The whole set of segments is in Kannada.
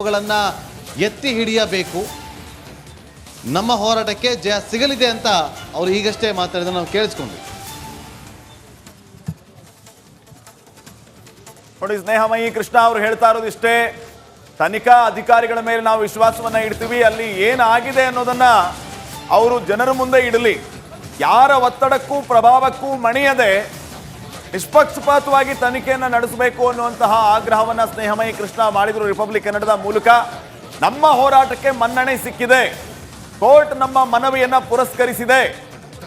ಅವುಗಳನ್ನು ಎತ್ತಿ ಹಿಡಿಯಬೇಕು. ನಮ್ಮ ಹೋರಾಟಕ್ಕೆ ಜಯ ಸಿಗಲಿದೆ ಅಂತ ಅವರು ಈಗಷ್ಟೇ ಮಾತಾಡಿದ ನಾವು ಕೇಳಿಸ್ಕೊಂಡ್ವಿ. ನೋಡಿ, ಸ್ನೇಹಮಯಿ ಕೃಷ್ಣ ಅವರು ಹೇಳ್ತಾ ಇರೋದು ಇಷ್ಟೇ. ತನಿಖಾ ಅಧಿಕಾರಿಗಳ ಮೇಲೆ ನಾವು ವಿಶ್ವಾಸವನ್ನ ಇಡ್ತೀವಿ. ಅಲ್ಲಿ ಏನಾಗಿದೆ ಅನ್ನೋದನ್ನ ಅವರು ಜನರ ಮುಂದೆ ಇಡಲಿ. ಯಾರ ಒತ್ತಡಕ್ಕೂ ಪ್ರಭಾವಕ್ಕೂ ಮಣಿಯದೆ ನಿಷ್ಪಕ್ಷಪಾತವಾಗಿ ತನಿಖೆಯನ್ನು ನಡೆಸಬೇಕು ಅನ್ನುವಂತಹ ಆಗ್ರಹವನ್ನ ಸ್ನೇಹಮಯಿ ಕೃಷ್ಣ ಮಾಡಿದ್ರು ರಿಪಬ್ಲಿಕ್ ಕನ್ನಡದ ಮೂಲಕ. ನಮ್ಮ ಹೋರಾಟಕ್ಕೆ ಮನ್ನಣೆ ಸಿಕ್ಕಿದೆ, ಕೋರ್ಟ್ ನಮ್ಮ ಮನವಿಯನ್ನ ಪುರಸ್ಕರಿಸಿದೆ,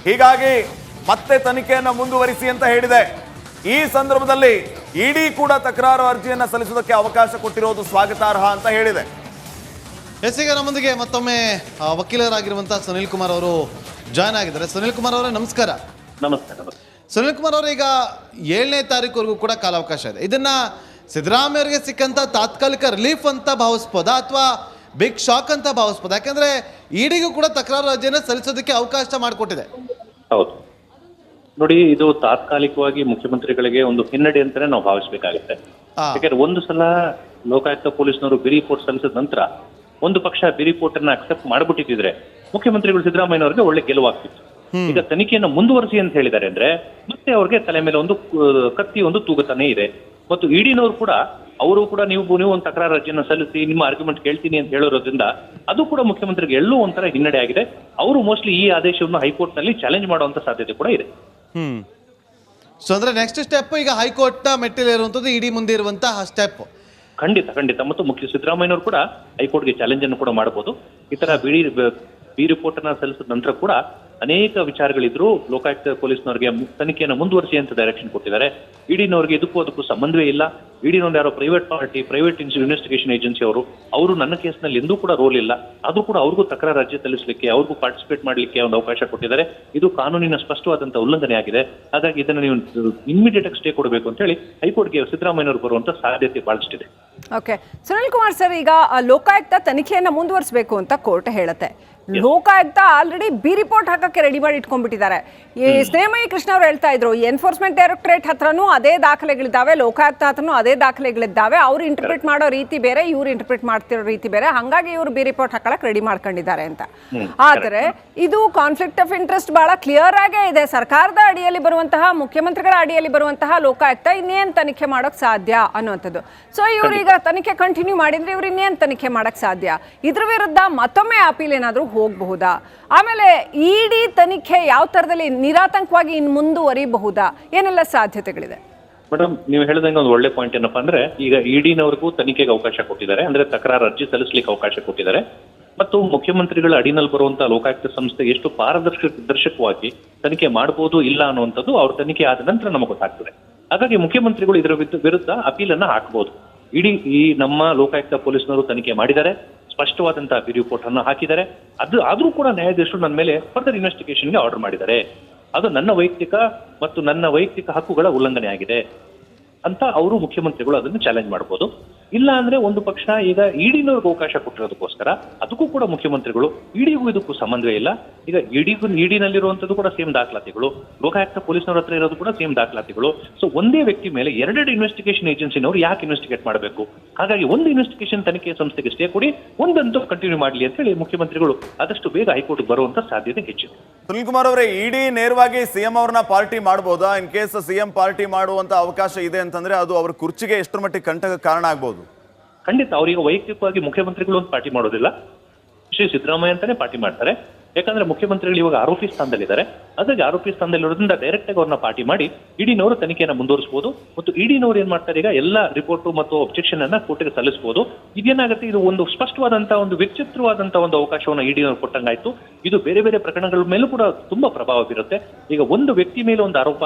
ಹೀಗಾಗಿ ಮತ್ತೆ ತನಿಖೆಯನ್ನು ಮುಂದುವರಿಸಿ ಅಂತ ಹೇಳಿದೆ. ಈ ಸಂದರ್ಭದಲ್ಲಿ ಇಡಿ ಕೂಡ ತಕರಾರು ಅರ್ಜಿಯನ್ನು ಸಲ್ಲಿಸುವುದಕ್ಕೆ ಅವಕಾಶ ಕೊಟ್ಟಿರೋದು ಸ್ವಾಗತಾರ್ಹ ಅಂತ ಹೇಳಿದೆ. ಈಗ ನಮ್ಮೊಂದಿಗೆ ಮತ್ತೊಮ್ಮೆ ವಕೀಲರಾಗಿರುವಂತಹ ಸುನಿಲ್ ಕುಮಾರ್ ಅವರು ಜಾಯ್ನ್ ಆಗಿದ್ದಾರೆ. ಸುನಿಲ್ ಕುಮಾರ್ ಅವರೇ ನಮಸ್ಕಾರ. ನಮಸ್ಕಾರ. ಸುನಿಲ್ ಕುಮಾರ್ ಅವರು, ಈಗ 7ನೇ ತಾರೀಕುವರೆಗೂ ಕೂಡ ಕಾಲಾವಕಾಶ ಇದೆ. ಇದನ್ನ ಸಿದ್ದರಾಮಯ್ಯ ಅವರಿಗೆ ಸಿಕ್ಕಂತ ತಾತ್ಕಾಲಿಕ ರಿಲೀಫ್ ಅಂತ ಭಾವಿಸ್ಬೋದಾ ಅಥವಾ ಬಿಗ್ ಶಾಕ್ ಅಂತ ಭಾವಿಸ್ಬೋದಾ? ಯಾಕಂದ್ರೆ ಇಡಿಗೂ ಕೂಡ ತಕರಾರು ಅರ್ಜಿಯನ್ನು ಸಲ್ಲಿಸೋದಕ್ಕೆ ಅವಕಾಶ ಮಾಡಿಕೊಟ್ಟಿದೆ. ಹೌದು ನೋಡಿ, ಇದು ತಾತ್ಕಾಲಿಕವಾಗಿ ಮುಖ್ಯಮಂತ್ರಿಗಳಿಗೆ ಒಂದು ಹಿನ್ನಡೆ ಅಂತಾನೆ ನಾವು ಭಾವಿಸಬೇಕಾಗುತ್ತೆ. ಯಾಕಂದ್ರೆ ಒಂದು ಸಲ ಲೋಕಾಯುಕ್ತ ಪೊಲೀಸ್ನವರು ಬಿ ರಿಪೋರ್ಟ್ ಸಲ್ಲಿಸಿದ ನಂತರ ಒಂದು ಪಕ್ಷ ಬಿ ರಿಪೋರ್ಟ್ ಅನ್ನ ಅಕ್ಸೆಪ್ಟ್ ಮಾಡ್ಬಿಟ್ಟಿದ್ರೆ ಮುಖ್ಯಮಂತ್ರಿಗಳು ಸಿದ್ದರಾಮಯ್ಯನವರಿಗೆ ಒಳ್ಳೆ ಗೆಲುವಾಗ್ತಿತ್ತು. ಈಗ ತನಿಖೆಯನ್ನು ಮುಂದುವರಿಸಿ ಅಂತ ಹೇಳಿದ್ದಾರೆ ಅಂದ್ರೆ ಮತ್ತೆ ಅವ್ರಿಗೆ ತಲೆ ಮೇಲೆ ಒಂದು ಕತ್ತಿ ಒಂದು ತೂಗುತ್ತಾನೆ ಇದೆ. ಮತ್ತು ಇಡಿನವರು ಕೂಡ ಅವರು ಕೂಡ ನೀವು ಒಂದು ತಕರಾರು ಅರ್ಜಿಯನ್ನು ಸಲ್ಲಿಸಿ ನಿಮ್ಮ ಆರ್ಗ್ಯುಮೆಂಟ್ ಕೇಳ್ತೀನಿ ಅಂತ ಹೇಳಿರೋದ್ರಿಂದ ಅದು ಕೂಡ ಮುಖ್ಯಮಂತ್ರಿಗೆ ಎಲ್ಲೂ ಒಂಥರ ಹಿನ್ನಡೆ ಆಗಿದೆ. ಅವರು ಮೋಸ್ಟ್ಲಿ ಈ ಆದೇಶವನ್ನು ಹೈಕೋರ್ಟ್ ನಲ್ಲಿ ಚಾಲೆಂಜ್ ಮಾಡುವಂತ ಸಾಧ್ಯತೆ ಕೂಡ ಇದೆ. ಸೊ ಅಂದ್ರೆ ನೆಕ್ಸ್ಟ್ ಸ್ಟೆಪ್ ಈಗ ಹೈಕೋರ್ಟ್ ಮೆಟ್ಟಿಲು ಇರುವಂತದ್ದು ಇಡಿ ಮುಂದೆ ಇರುವಂತಹ ಸ್ಟೆಪ್. ಖಂಡಿತ ಮತ್ತು ಮುಖ್ಯ ಸಿದ್ದರಾಮಯ್ಯನವರು ಕೂಡ ಹೈಕೋರ್ಟ್ಗೆ ಚಾಲೆಂಜ್ ಅನ್ನು ಕೂಡ ಮಾಡಬಹುದು. ಈ ತರ ಬಿ ರಿಪೋರ್ಟ್ ಅನ್ನ ಸಲ್ಲಿಸಿದ ನಂತರ ಕೂಡ ಅನೇಕ ವಿಚಾರಗಳಿದ್ರು ಲೋಕಾಯುಕ್ತ ಪೊಲೀಸ್ನವರಿಗೆ ತನಿಖೆಯನ್ನು ಮುಂದುವರಿಸಿ ಅಂತ ಡೈರೆಕ್ಷನ್ ಕೊಟ್ಟಿದ್ದಾರೆ. ಇಡಿನವರಿಗೆ ಅದಕ್ಕೂ ಸಂಬಂಧವೇ ಇಲ್ಲ. ಇಡಿನವ್ರು ಯಾರೋ private party, private investigation agency ಅವರು ನನ್ನ ಕೇಸ್ನಲ್ಲಿ ಎಂದೂ ಕೂಡ ರೋಲ್ ಇಲ್ಲ. ಆದ್ರೂ ಕೂಡ ಅವ್ರಿಗೂ ತಕರಾರು ಅರ್ಜಿ ಸಲ್ಲಿಸಲಿಕ್ಕೆ, ಅವ್ರಿಗೂ ಪಾರ್ಟಿಸಿಪೇಟ್ ಮಾಡಲಿಕ್ಕೆ ಒಂದು ಅವಕಾಶ ಕೊಟ್ಟಿದ್ದಾರೆ. ಇದು ಕಾನೂನಿನ ಸ್ಪಷ್ಟವಾದಂತಹ ಉಲ್ಲಂಘನೆ ಆಗಿದೆ. ಹಾಗಾಗಿ ಇದನ್ನು ನೀವು ಇಮಿಡಿಯೇಟ್ ಆಗಿ ಸ್ಟೇ ಕೊಡಬೇಕು ಅಂತ ಹೇಳಿ ಹೈಕೋರ್ಟ್ಗೆ ಸಿದ್ದರಾಮಯ್ಯನವರು ಬರುವಂತ ಸಾಧ್ಯತೆ ಬಹಳಷ್ಟಿದೆ. ಓಕೆ, ಸುನಿಲ್ ಕುಮಾರ್ ಸರ್, ಈಗ ಲೋಕಾಯುಕ್ತ ತನಿಖೆಯನ್ನು ಮುಂದುವರಿಸಬೇಕು ಅಂತ ಕೋರ್ಟ್ ಹೇಳುತ್ತೆ. ಲೋಕಾಯುಕ್ತ ಆಲ್ರೆಡಿ ಬಿ ರಿಪೋರ್ಟ್ ಹಾಕಕ್ಕೆ ರೆಡಿ ಮಾಡಿ ಇಟ್ಕೊಂಡ್ಬಿಟ್ಟಿದ್ದಾರೆ. ಈ ಸ್ನೇಹಮಯಿ ಕೃಷ್ಣ ಅವರು ಹೇಳ್ತಾ ಇದ್ರು, ಎನ್ಫೋರ್ಸ್ಮೆಂಟ್ ಡೈರೆಕ್ಟರೇಟ್ ಹತ್ರನೂ ಅದೇ ದಾಖಲೆಗಳಿದ್ದಾವೆ, ಲೋಕಾಯುಕ್ತ ಹತ್ರನೂ ಅದೇ ದಾಖಲೆಗಳಿದ್ದಾವೆ. ಅವ್ರು ಇಂಟರ್ಪ್ರಿಟ್ ಮಾಡೋ ರೀತಿ ಬೇರೆ, ಇವ್ರು ಇಂಟರ್ಪ್ರಿಟ್ ಮಾಡ್ತಿರೋ ರೀತಿ ಬೇರೆ, ಹಾಗಾಗಿ ಇವರು ಬಿ ರಿಪೋರ್ಟ್ ಹಾಕಕ್ಕೆ ರೆಡಿ ಮಾಡ್ಕೊಂಡಿದ್ದಾರೆ ಅಂತ. ಆದರೆ ಇದು ಕಾನ್ಫ್ಲಿಕ್ಟ್ ಆಫ್ ಇಂಟ್ರೆಸ್ಟ್ ಬಹಳ ಕ್ಲಿಯರ್ ಆಗೇ ಇದೆ. ಸರ್ಕಾರದ ಅಡಿಯಲ್ಲಿ ಬರುವಂತಹ, ಮುಖ್ಯಮಂತ್ರಿಗಳ ಅಡಿಯಲ್ಲಿ ಬರುವಂತಹ ಲೋಕಾಯುಕ್ತ ಇನ್ನೇನು ತನಿಖೆ ಮಾಡೋಕ್ ಸಾಧ್ಯ ಅನ್ನುವಂಥದ್ದು. ಸೊ ಇವ್ರು ಈಗ ತನಿಖೆ ಕಂಟಿನ್ಯೂ ಮಾಡಿದ್ರೆ ಇವ್ರು ಇನ್ನೇನು ತನಿಖೆ ಮಾಡಕ್ ಸಾಧ್ಯ? ಇದ್ರ ವಿರುದ್ಧ ಮತ್ತೊಮ್ಮೆ ಅಪೀಲ್ ಏನಾದರೂ ಹೋಗಬಹುದಾ? ಆಮೇಲೆ ಇಡಿ ತನಿಖೆ ಯಾವ ತರದಲ್ಲಿ ನಿರಾತಂಕವಾಗಿ ಇನ್ನು ಮುಂದುವರಿಬಹುದಾ? ಏನೆಲ್ಲ ಸಾಧ್ಯತೆಗಳಿದೆ? ಮೇಡಮ್, ನೀವು ಹೇಳಿದಂಗೆ ಒಂದು ಒಳ್ಳೆ ಪಾಯಿಂಟ್ ಏನಪ್ಪಾ ಅಂದ್ರೆ, ಈಗ ಇಡಿನವರಿಗೂ ತನಿಖೆಗೆ ಅವಕಾಶ ಕೊಟ್ಟಿದ್ದಾರೆ, ಅಂದ್ರೆ ತಕರಾರು ಅರ್ಜಿ ಅವಕಾಶ ಕೊಟ್ಟಿದ್ದಾರೆ. ಮತ್ತು ಮುಖ್ಯಮಂತ್ರಿಗಳ ಅಡಿನಲ್ಲಿ ಬರುವಂತಹ ಲೋಕಾಯುಕ್ತ ಸಂಸ್ಥೆ ಎಷ್ಟು ಪಾರದರ್ಶಕವಾಗಿ ತನಿಖೆ ಮಾಡಬಹುದು ಇಲ್ಲ ಅನ್ನುವಂಥದ್ದು ಅವ್ರ ತನಿಖೆ ಆದ ನಂತರ ನಮಗೆ ಗೊತ್ತಾಗ್ತದೆ. ಹಾಗಾಗಿ ಮುಖ್ಯಮಂತ್ರಿಗಳು ಇದರ ವಿರುದ್ಧ ಅಪೀಲ್ ಅನ್ನ ಹಾಕಬಹುದು. ಈ ನಮ್ಮ ಲೋಕಾಯುಕ್ತ ಪೊಲೀಸ್ನವರು ತನಿಖೆ ಮಾಡಿದ್ದಾರೆ, ಸ್ಪಷ್ಟವಾದಂತಹ ಬಿ ರಿಪೋರ್ಟ್ ಅನ್ನು ಹಾಕಿದ್ದಾರೆ. ಆದ್ರೂ ಕೂಡ ನ್ಯಾಯಾಧೀಶರು ನನ್ನ ಮೇಲೆ ಫರ್ದರ್ ಇನ್ವೆಸ್ಟಿಗೇಷನ್ಗೆ ಆರ್ಡರ್ ಮಾಡಿದ್ದಾರೆ. ಅದು ನನ್ನ ವೈಯಕ್ತಿಕ ಹಕ್ಕುಗಳ ಉಲ್ಲಂಘನೆ ಆಗಿದೆ ಅಂತ ಅವರು ಮುಖ್ಯಮಂತ್ರಿಗಳು ಅದನ್ನು ಚಾಲೆಂಜ್ ಮಾಡಬಹುದು. ಇಲ್ಲ ಅಂದ್ರೆ ಒಂದು ಪಕ್ಷ ಈಗ ಇಡಿನವ್ರಿಗೆ ಅವಕಾಶ ಕೊಟ್ಟಿರೋದಕ್ಕೋಸ್ಕರ ಅದಕ್ಕೂ ಕೂಡ ಮುಖ್ಯಮಂತ್ರಿಗಳು ಇಡಿಗೂ ಇದಕ್ಕೂ ಸಂಬಂಧವೇ ಇಲ್ಲ. ಈಗ ಇಡಿನಲ್ಲಿರುವಂತದ್ದು ಕೂಡ ಸೇಮ್ ದಾಖಲಾತಿಗಳು, ಲೋಕಾಯುಕ್ತ ಪೊಲೀಸ್ನವ್ರ ಹತ್ರ ಇರೋದು ಕೂಡ ಸೇಮ್ ದಾಖಲಾತಿಗಳು. ಸೊ ಒಂದೇ ವ್ಯಕ್ತಿ ಮೇಲೆ ಎರಡೆರಡು ಇನ್ವೆಸ್ಟಿಗೇಷನ್ ಏಜೆನ್ಸಿನವರು ಯಾಕೆ ಇನ್ವೆಸ್ಟಿಗೇಟ್ ಮಾಡಬೇಕು? ಹಾಗಾಗಿ ಒಂದು ಇನ್ವೆಸ್ಟಿಗೇಷನ್ ತನಿಖೆ ಸಂಸ್ಥೆಗೆ ಸ್ಟೇ ಕೊಡಿ, ಒಂದಂತೂ ಕಂಟಿನ್ಯೂ ಮಾಡಲಿ ಅಂತ ಹೇಳಿ ಮುಖ್ಯಮಂತ್ರಿಗಳು ಆದಷ್ಟು ಬೇಗ ಹೈಕೋರ್ಟ್ ಬರುವಂತ ಸಾಧ್ಯತೆ ಹೆಚ್ಚಿದೆ. ಸುನಿಲ್ ಕುಮಾರ್ ಅವರೇ, ಇಡಿ ನೇರವಾಗಿ ಸಿಎಂ ಅವ್ರನ್ನ ಪಾರ್ಟಿ ಮಾಡಬಹುದಾ? ಇನ್ ಕೇಸ್ ಸಿಎಂ ಪಾರ್ಟಿ ಮಾಡುವಂತ ಅವಕಾಶ ಇದೆ ಅಂತಂದ್ರೆ ಅದು ಅವ್ರ ಕುರ್ಚಿಗೆ ಎಷ್ಟರ ಮಟ್ಟಿಗೆ ಕಂಟಕ ಕಾರಣ ಆಗ್ಬಹುದು? ಖಂಡಿತ ಅವರಿಗೆ ವೈಯಕ್ತಿಕವಾಗಿ ಮುಖ್ಯಮಂತ್ರಿಗಳು ಒಂದು ಪಾರ್ಟಿ ಮಾಡೋದಿಲ್ಲ, ಶ್ರೀ ಸಿದ್ದರಾಮಯ್ಯ ಅಂತಾನೆ ಪಾರ್ಟಿ ಮಾಡ್ತಾರೆ. ಯಾಕಂದ್ರೆ ಮುಖ್ಯಮಂತ್ರಿಗಳು ಇವಾಗ ಆರೋಪಿ ಸ್ಥಾನದಲ್ಲಿದ್ದಾರೆ. ಹಾಗಾಗಿ ಆರೋಪಿ ಸ್ಥಾನದಲ್ಲಿರೋದ್ರಿಂದ ಡೈರೆಕ್ಟ್ ಆಗಿ ಅವ್ರನ್ನ ಪಾರ್ಟಿ ಮಾಡಿ ಇಡಿನವರು ತನಿಖೆಯನ್ನು ಮುಂದುವರಿಸಬಹುದು. ಮತ್ತು ಇಡಿನವರು ಏನ್ ಮಾಡ್ತಾರೆ, ಈಗ ಎಲ್ಲ ರಿಪೋರ್ಟ್ ಮತ್ತು ಅಬ್ಜೆಕ್ಷನ್ ಅನ್ನ ಕೋರ್ಟ್ಗೆ ಸಲ್ಲಿಸಬಹುದು. ಇದೇನಾಗುತ್ತೆ, ಇದು ಒಂದು ಸ್ಪಷ್ಟವಾದಂತಹ ಒಂದು ವಿಚಿತ್ರವಾದಂತಹ ಒಂದು ಅವಕಾಶವನ್ನು ಇಡಿನವರು ಕೊಟ್ಟಂಗಾಯ್ತು. ಇದು ಬೇರೆ ಬೇರೆ ಪ್ರಕರಣಗಳ ಮೇಲೂ ಕೂಡ ತುಂಬಾ ಪ್ರಭಾವ ಬೀರುತ್ತೆ. ಈಗ ಒಂದು ವ್ಯಕ್ತಿ ಮೇಲೆ ಒಂದು ಆರೋಪ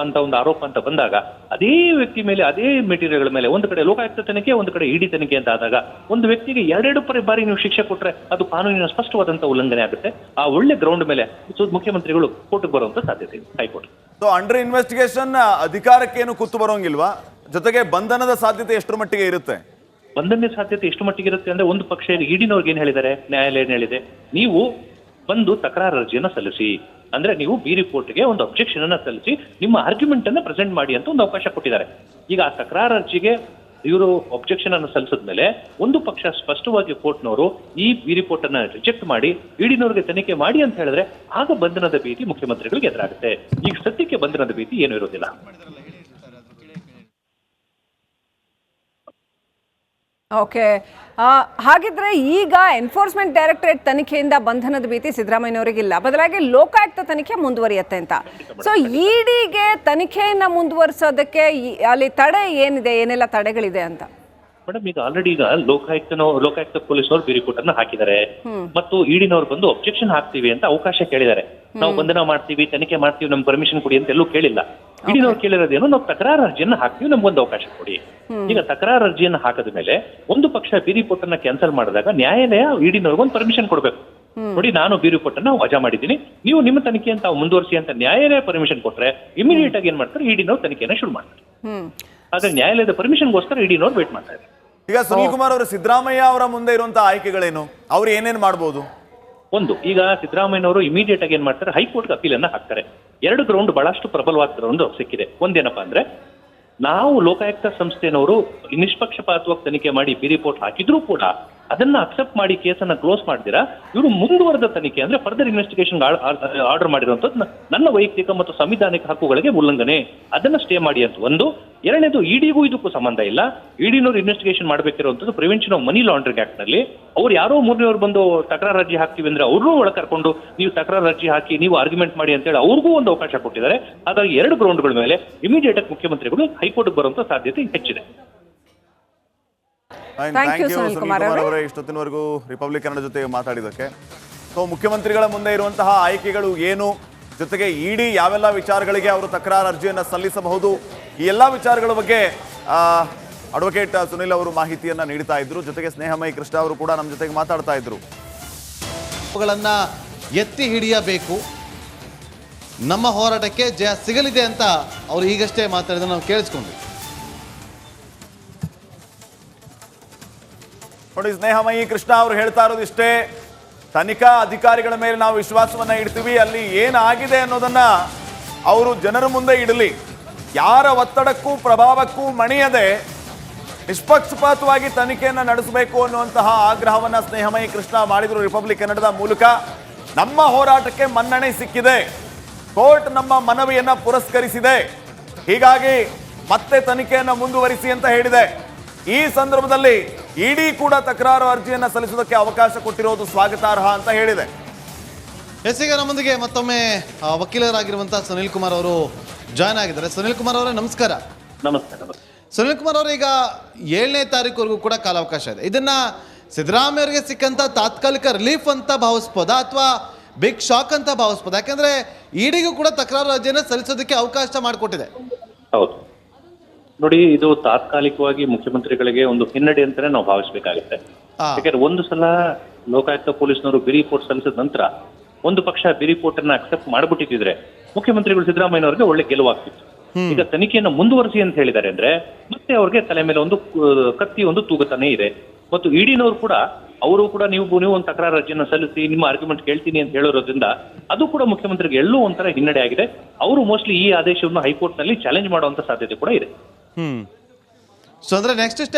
ಅಂತ ಬಂದಾಗ ಅದೇ ವ್ಯಕ್ತಿ ಮೇಲೆ ಅದೇ ಮೆಟೀರಿಯಲ್ಗಳ ಮೇಲೆ ಒಂದು ಕಡೆ ಲೋಕಾಯುಕ್ತ ತನಿಖೆ, ಒಂದು ಕಡೆ ಇಡಿ ತನಿಖೆ ಅಂತ ಆದಾಗ ಒಂದು ವ್ಯಕ್ತಿಗೆ ಎರಡೆರಡು ಬಾರಿ ನೀವು ಶಿಕ್ಷೆ ಕೊಟ್ರೆ ಅದು ಕಾನೂನಿನ ಸ್ಪಷ್ಟವಾದಂತಹ ಉಲ್ಲಂಘನೆ ಆಗುತ್ತೆ. ಆ ಒಳ್ಳೆ ಗ್ರೌಂಡ್ ಮೇಲೆ ಮುಖ್ಯಮಂತ್ರಿಗಳು ಕೋರ್ಟ್ಗೆ ಬರುವಂತ ಸಾಧ್ಯತೆ ಇದೆ, ಹೈಕೋರ್ಟ್. ಸೊ ಅಂಡರ್ ಇನ್ವೆಸ್ಟಿಗೇಷನ್ ಅಧಿಕಾರಕ್ಕೇನು ಕುತ್ತು ಬರೋಂಗಿಲ್ವಾ? ಜೊತೆಗೆ ಬಂಧನದ ಸಾಧ್ಯತೆ ಎಷ್ಟರ ಮಟ್ಟಿಗೆ ಇರುತ್ತೆ? ಬಂಧನ ಸಾಧ್ಯತೆ ಎಷ್ಟು ಮಟ್ಟಿಗೆ ಇರುತ್ತೆ ಅಂದ್ರೆ, ಒಂದು ಪಕ್ಷ ಇಡಿನವ್ರಿಗೆ ಏನ್ ಹೇಳಿದ್ದಾರೆ, ನ್ಯಾಯಾಲಯ ಏನ್ ಹೇಳಿದೆ, ನೀವು ಬಂದು ತಕರಾರು ಅರ್ಜಿಯನ್ನ ಸಲ್ಲಿಸಿ, ಅಂದ್ರೆ ನೀವು ಬಿ ರಿಪೋರ್ಟ್ಗೆ ಒಂದು ಅಬ್ಜೆಕ್ಷನ್ ಅನ್ನ ಸಲ್ಲಿಸಿ ನಿಮ್ಮ ಆರ್ಗ್ಯುಮೆಂಟ್ ಅನ್ನ ಪ್ರೆಸೆಂಟ್ ಮಾಡಿ ಅಂತ ಒಂದು ಅವಕಾಶ ಕೊಟ್ಟಿದ್ದಾರೆ. ಈಗ ಆ ತಕರಾರು ಅರ್ಜಿಗೆ ಇವರು ಅಬ್ಜೆಕ್ಷನ್ ಅನ್ನು ಸಲ್ಲಿಸಿದ್ಮೇಲೆ ಒಂದು ಪಕ್ಷ ಸ್ಪಷ್ಟವಾಗಿ ಕೋರ್ಟ್ನವರು ಈ ರಿಪೋರ್ಟ್ ಅನ್ನ ರಿಜೆಕ್ಟ್ ಮಾಡಿ ಇಡಿನವರಿಗೆ ತನಿಖೆ ಮಾಡಿ ಅಂತ ಹೇಳಿದ್ರೆ ಆಗ ಬಂಧನದ ಭೀತಿ ಮುಖ್ಯಮಂತ್ರಿಗಳಿಗೆ ಎದುರಾಗುತ್ತೆ. ಈಗ ಸದ್ಯಕ್ಕೆ ಬಂಧನದ ಭೀತಿ ಏನೂ ಇರೋದಿಲ್ಲ. ಓಕೆ, ಹಾಗಿದ್ರೆ ಈಗ ಎನ್ಫೋರ್ಸ್ಮೆಂಟ್ ಡೈರೆಕ್ಟರೇಟ್ ತನಿಖೆಯಿಂದ ಬಂಧನದ ಭೀತಿ ಸಿದ್ದರಾಮಯ್ಯನವರಿಗಿಲ್ಲ, ಬದಲಾಗಿ ಲೋಕಾಯುಕ್ತ ತನಿಖೆ ಮುಂದುವರಿಯುತ್ತೆ ಅಂತ. ಸೊ ಇಡಿಗೆ ತನಿಖೆಯನ್ನ ಮುಂದುವರಿಸೋದಕ್ಕೆ ಅಲ್ಲಿ ತಡೆ ಏನಿದೆ, ಏನೆಲ್ಲ ತಡೆಗಳಿದೆ ಅಂತ? ಮೇಡಮ್, ಈಗ ಆಲ್ರೆಡಿ ಈಗ ಲೋಕಾಯುಕ್ತ ಪೊಲೀಸ್ನವರು ರಿಪೋರ್ಟ್ ಅನ್ನ ಹಾಕಿದ್ದಾರೆ ಮತ್ತು ಇಡಿನವ್ರು ಬಂದು ಅಬ್ಜೆಕ್ಷನ್ ಹಾಕ್ತೀವಿ ಅಂತ ಅವಕಾಶ ಕೇಳಿದ್ದಾರೆ. ನಾವು ಬಂಧನ ಮಾಡ್ತೀವಿ, ತನಿಖೆ ಮಾಡ್ತೀವಿ, ನಮ್ಗೆ ಪರ್ಮಿಷನ್ ಕೊಡಿ ಅಂತ ಎಲ್ಲೂ ಕೇಳಿಲ್ಲ. ಇಡಿನವ್ರು ಕೇಳಿರೋದೇನು, ನಾವು ತಕರಾರು ಅರ್ಜಿಯನ್ನ ಹಾಕ್ತೀವಿ, ನಮ್ಗೊಂದು ಅವಕಾಶ ಕೊಡಿ. ಈಗ ತಕರಾರು ಅರ್ಜಿಯನ್ನ ಹಾಕದ ಮೇಲೆ ಒಂದು ಪಕ್ಷ ರಿಪೋರ್ಟ್ ಅನ್ನ ಕ್ಯಾನ್ಸಲ್ ಮಾಡಿದಾಗ ನ್ಯಾಯಾಲಯ ಇಡಿನವ್ರಿಗೊಂದು ಪರ್ಮಿಷನ್ ಕೊಡ್ಬೇಕು. ನೋಡಿ, ನಾನು ರಿಪೋರ್ಟ್ ಅನ್ನ ವಜಾ ಮಾಡಿದ್ದೀನಿ, ನೀವು ನಿಮ್ಮ ತನಿಖೆ ಅಂತ ಮುಂದುವರಿಸಿ ಅಂತ ನ್ಯಾಯಾಲಯ ಪರ್ಮಿಷನ್ ಕೊಟ್ರೆ ಇಮಿಡಿಯೇಟ್ ಆಗಿ ಏನ್ ಮಾಡ್ತಾರೆ, ಇಡಿನವ್ರು ತನಿಖೆನ ಶುರು ಮಾಡ್ತಾರೆ. ಹಾಗಾಗಿ ನ್ಯಾಯಾಲಯದ ಪರ್ಮಿಷನ್ಗೋಸ್ಕರ ಇಡಿನವ್ರು ವೇಟ್ ಮಾಡ್ತಾ ಇದ್ದಾರೆ. ಈಗ ಸುನೀಲ್ ಕುಮಾರ್ ಅವರು ಸಿದ್ದರಾಮಯ್ಯ ಅವರ ಮುಂದೆ ಇರುವಂತಹ ಆಯ್ಕೆಗಳೇನು, ಅವ್ರು ಏನೇನ್ ಮಾಡ್ಬೋದು? ಈಗ ಸಿದ್ದರಾಮಯ್ಯನವರು ಇಮಿಡಿಯೇಟ್ ಆಗಿ ಏನ್ ಮಾಡ್ತಾರೆ, ಹೈಕೋರ್ಟ್ಗೆ ಅಪೀಲ್ ಅನ್ನ ಹಾಕ್ತಾರೆ. 2 ಗ್ರೌಂಡ್ ಬಹಳಷ್ಟು ಪ್ರಬಲವಾದ ಗ್ರೌಂಡ್ ಸಿಕ್ಕಿದೆ. ಒಂದೇನಪ್ಪಾ ಅಂದ್ರೆ, ನಾವು ಲೋಕಾಯುಕ್ತ ಸಂಸ್ಥೆನವರು ನಿಷ್ಪಕ್ಷಪಾತವಾಗಿ ತನಿಖೆ ಮಾಡಿ ರಿಪೋರ್ಟ್ ಹಾಕಿದ್ರು ಕೂಡ ಅದನ್ನ ಅಕ್ಸೆಪ್ಟ್ ಮಾಡಿ ಕೇಸನ್ನ ಕ್ಲೋಸ್ ಮಾಡಿದಿರಾ ಇವರು ಮುಂದುವರೆದ ತನಿಖೆ ಅಂದ್ರೆ ಫರ್ದರ್ ಇನ್ವೆಸ್ಟಿಗೇಷನ್ ಆರ್ಡರ್ ಮಾಡಿರುವಂತದ್ದು ನನ್ನ ವೈಯಕ್ತಿಕ ಮತ್ತು ಸಂವಿಧಾನಿಕ ಹಕ್ಕುಗಳಿಗೆ ಉಲ್ಲಂಘನೆ, ಅದನ್ನ ಸ್ಟೇ ಮಾಡಿ ಅಂತ ಒಂದು. ಎರಡನೇದು, ಇಡಿಗೂ ಇದಕ್ಕೂ ಸಂಬಂಧ ಇಲ್ಲ. ಇಡಿನವರು ಇನ್ವೆಸ್ಟಿಗೇಷನ್ ಮಾಡಬೇಕಿರುವಂತದ್ದು prevention of money laundering act ನಲ್ಲಿ. ಅವ್ರು ಯಾರೋ ಮೂರನೇವ್ರು ಬಂದು ತಕರಾರು ಅರ್ಜಿ ಹಾಕ್ತೀವಿ ಅಂದ್ರೆ ಅವ್ರನ್ನೂ ಒಳ ಕರ್ಕೊಂಡು ನೀವು ತಕರಾರು ಅರ್ಜಿ ಹಾಕಿ, ನೀವು ಆರ್ಗ್ಯುಮೆಂಟ್ ಮಾಡಿ ಅಂತ ಹೇಳಿ ಅವ್ರಿಗೂ ಒಂದು ಅವಕಾಶ ಕೊಟ್ಟಿದ್ದಾರೆ. ಹಾಗಾಗಿ 2 ಗ್ರೌಂಡ್ಗಳ ಮೇಲೆ ಇಮಿಡಿಯೇಟ್ ಆಗಿ ಮುಖ್ಯಮಂತ್ರಿಗಳು ಹೈಕೋರ್ಟ್ ಬರುವಂತ ಸಾಧ್ಯತೆ ಹೆಚ್ಚಿದೆ. ಥ್ಯಾಂಕ್ ಯು ಸುನೀಲ್ ಕುಮಾರ್ ಅವರೇ, ಇಷ್ಟೊತ್ತಿನವರೆಗೂ ರಿಪಬ್ಲಿಕ್ ಕನ್ನಡ ಜೊತೆ ಮಾತಾಡಿದಕ್ಕೆ. ಸೊ ಮುಖ್ಯಮಂತ್ರಿಗಳ ಮುಂದೆ ಇರುವಂತಹ ಆಯ್ಕೆಗಳು ಏನು, ಜೊತೆಗೆ ಇಡಿ ಯಾವೆಲ್ಲ ವಿಚಾರಗಳಿಗೆ ಅವರು ತಕರಾರು ಅರ್ಜಿಯನ್ನು ಸಲ್ಲಿಸಬಹುದು, ಈ ಎಲ್ಲ ವಿಚಾರಗಳ ಬಗ್ಗೆ ಅಡ್ವೊಕೇಟ್ ಸುನೀಲ್ ಅವರು ಮಾಹಿತಿಯನ್ನ ನೀಡ್ತಾ ಇದ್ರು. ಜೊತೆಗೆ ಸ್ನೇಹಮಯಿ ಕೃಷ್ಣ ಅವರು ಕೂಡ ನಮ್ಮ ಜೊತೆಗೆ ಮಾತಾಡ್ತಾ ಇದ್ರು. ಅವುಗಳನ್ನ ಎತ್ತಿ ಹಿಡಿಯಬೇಕು, ನಮ್ಮ ಹೋರಾಟಕ್ಕೆ ಜಯ ಸಿಗಲಿದೆ ಅಂತ ಅವರು ಈಗಷ್ಟೇ ಮಾತಾಡಿದ್ರೆ ನಾವು ಕೇಳಿಸ್ಕೊಂಡ್ವಿ. ನೋಡಿ, ಸ್ನೇಹಮಯಿ ಕೃಷ್ಣ ಅವರು ಹೇಳ್ತಾ ಇರೋದು ಇಷ್ಟೇ, ತನಿಖಾ ಅಧಿಕಾರಿಗಳ ಮೇಲೆ ನಾವು ವಿಶ್ವಾಸವನ್ನ ಇಡ್ತೀವಿ, ಅಲ್ಲಿ ಏನಾಗಿದೆ ಅನ್ನೋದನ್ನ ಅವರು ಜನರ ಮುಂದೆ ಇಡಲಿ, ಯಾರ ಒತ್ತಡಕ್ಕೂ ಪ್ರಭಾವಕ್ಕೂ ಮಣಿಯದೆ ನಿಷ್ಪಕ್ಷಪಾತವಾಗಿ ತನಿಖೆಯನ್ನ ನಡೆಸಬೇಕು ಅನ್ನುವಂತಹ ಆಗ್ರಹವನ್ನ ಸ್ನೇಹಮಯಿ ಕೃಷ್ಣ ಮಾಡಿದ್ರು ರಿಪಬ್ಲಿಕ್ ಕನ್ನಡದ ಮೂಲಕ. ನಮ್ಮ ಹೋರಾಟಕ್ಕೆ ಮನ್ನಣೆ ಸಿಕ್ಕಿದೆ, ಕೋರ್ಟ್ ನಮ್ಮ ಮನವಿಯನ್ನ ಪುರಸ್ಕರಿಸಿದೆ, ಹೀಗಾಗಿ ಮತ್ತೆ ತನಿಖೆಯನ್ನ ಮುಂದುವರಿಸಿ ಅಂತ ಹೇಳಿದೆ. ಈ ಸಂದರ್ಭದಲ್ಲಿ ಇಡಿ ಕೂಡ ತಕರಾರು ಅರ್ಜಿಯನ್ನ ಸಲ್ಲಿಸುವುದಕ್ಕೆ ಅವಕಾಶ ಕೊಟ್ಟಿರೋದು ಸ್ವಾಗತಾರ್ಹ ಅಂತ ಹೇಳಿದೆ. ಈಗ ನಮ್ಮೊಂದಿಗೆ ಮತ್ತೊಮ್ಮೆ ವಕೀಲರಾಗಿರುವಂತಹ ಸುನೀಲ್ ಕುಮಾರ್ ಅವರು ಜಾಯ್ನ್ ಆಗಿದ್ದಾರೆ. ಸುನೀಲ್ ಕುಮಾರ್ ಅವರೇ, ನಮಸ್ಕಾರ. ನಮಸ್ಕಾರ. ಸುನೀಲ್ ಕುಮಾರ್ ಅವರು, ಈಗ 7ನೇ ತಾರೀಕುವರೆಗೂ ಕೂಡ ಕಾಲಾವಕಾಶ ಇದೆ. ಇದನ್ನ ಸಿದ್ದರಾಮಯ್ಯ ಅವರಿಗೆ ಸಿಕ್ಕಂತ ತಾತ್ಕಾಲಿಕ ರಿಲೀಫ್ ಅಂತ ಭಾವಿಸ್ಬೋದಾ ಅಥವಾ ಬಿಗ್ ಶಾಕ್ ಅಂತ ಭಾವಿಸ್ಬೋದಾ? ಯಾಕಂದ್ರೆ ಇಡಿಗೂ ಕೂಡ ತಕರಾರು ಅರ್ಜಿಯನ್ನು ಸಲ್ಲಿಸೋದಕ್ಕೆ ಅವಕಾಶ ಮಾಡಿಕೊಟ್ಟಿದೆ. ಹೌದು ನೋಡಿ, ಇದು ತಾತ್ಕಾಲಿಕವಾಗಿ ಮುಖ್ಯಮಂತ್ರಿಗಳಿಗೆ ಒಂದು ಹಿನ್ನಡೆ ಅಂತಾನೆ ನಾವು ಭಾವಿಸಬೇಕಾಗುತ್ತೆ. ಯಾಕಂದ್ರೆ ಒಂದು ಸಲ ಲೋಕಾಯುಕ್ತ ಪೊಲೀಸ್ನವರು ರಿಪೋರ್ಟ್ ಸಲ್ಲಿಸಿದ ನಂತರ ಒಂದು ಪಕ್ಷ ರಿಪೋರ್ಟ್ ಅನ್ನ ಅಕ್ಸೆಪ್ಟ್ ಮಾಡ್ಬಿಟ್ಟಿದ್ರೆ ಮುಖ್ಯಮಂತ್ರಿಗಳು ಸಿದ್ದರಾಮಯ್ಯನವರಿಗೆ ಒಳ್ಳೆ ಗೆಲುವಾಗ್ತಿತ್ತು. ಈಗ ತನಿಖೆಯನ್ನು ಮುಂದುವರಿಸಿ ಅಂತ ಹೇಳಿದ್ದಾರೆ ಅಂದ್ರೆ ಮತ್ತೆ ಅವ್ರಿಗೆ ತಲೆ ಮೇಲೆ ಒಂದು ಕತ್ತಿ ಒಂದು ತೂಗುತ್ತಾನೆ ಇದೆ. ಮತ್ತು ಇಡಿನವರು ಕೂಡ ಅವರು ಕೂಡ ನೀವು ಒಂದು ತಕರಾರು ಅರ್ಜಿಯನ್ನು ಸಲ್ಲಿಸಿ ನಿಮ್ಮ ಆರ್ಗ್ಯುಮೆಂಟ್ ಕೇಳ್ತೀನಿ ಅಂತ ಹೇಳಿರೋದ್ರಿಂದ ಅದು ಕೂಡ ಮುಖ್ಯಮಂತ್ರಿಗೆ ಎಲ್ಲೂ ಒಂಥರ ಹಿನ್ನಡೆ ಆಗಿದೆ. ಅವರು ಮೋಸ್ಟ್ಲಿ ಈ ಆದೇಶವನ್ನು ಹೈಕೋರ್ಟ್ ನಲ್ಲಿ ಚಾಲೆಂಜ್ ಮಾಡುವಂತ ಸಾಧ್ಯತೆ ಕೂಡ ಇದೆ. ಸೊ ಅಂದ್ರೆ ನೆಕ್ಸ್ಟ್